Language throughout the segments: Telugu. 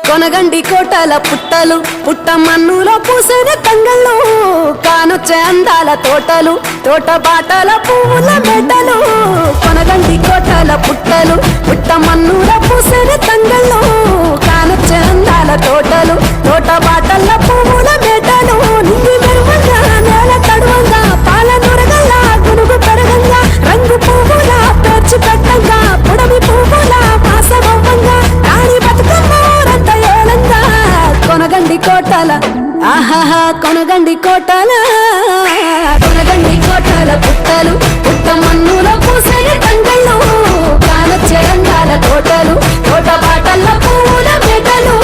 కొనగండి కోటల పుట్టలు పుట్ట మన్నులో పూసిన తంగళ్ళు కానొచ్చే అందాల తోటలు తోట బాటల పువ్వుల మెటలు కొనగండి కోటల పుట్టలు పుట్ట మన్నులో పూసిన తంగళ్ళు కానొచ్చే అందాల తోటలు తోట బాటల పువ్వుల మెటలు నింగి మెరువంగా నేల తడువంగా పాల నొరగల్ల గునుగు పెరగంగా రంగు పువ్వుల పేర్చి పెట్టంగా పుడమి పువ్వుల వాసవంగా రాణి బతుకమ్మ కొనగండి కోటల ఆహాహా కొనగండి కోటల కొనగండి కోటల పుట్టలు పుట్ట మన్నులో పూసే తంగళ్ళు కానొచ్చే అందాల తోటలు తోట బాటల పూల మెటలు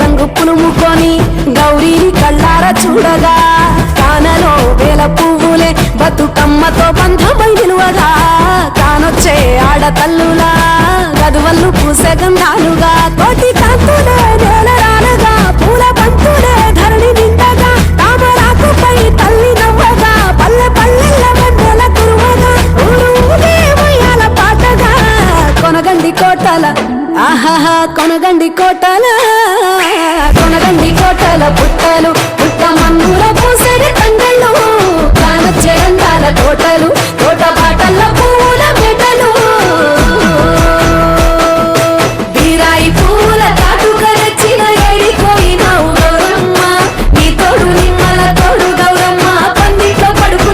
రంగు పులుముకొని గౌరీని కళ్ళార చూడగా కానలో వేల పువ్వులే బతుకమ్మతో బంధమై నిలువగా కానొచ్చే ఆడతల్లులా గదువల్లు పూసే గంధాలుగా కోటి కాంతులే నేల రానగా పూల బంతులే ధరణి నిండగా తామరాకుపై తల్లి నవ్వగా పల్లె పల్లెల వెన్నెల కురువగా ఉయ్యాల పాటగా కొనగండి కోటల ఆహాహా కొనగండి కోటల కొనగండి కోటల పుట్టలు పుట్ట మన్నుల పూసే తంగళ్ళు కానొచ్చే అందాల తోట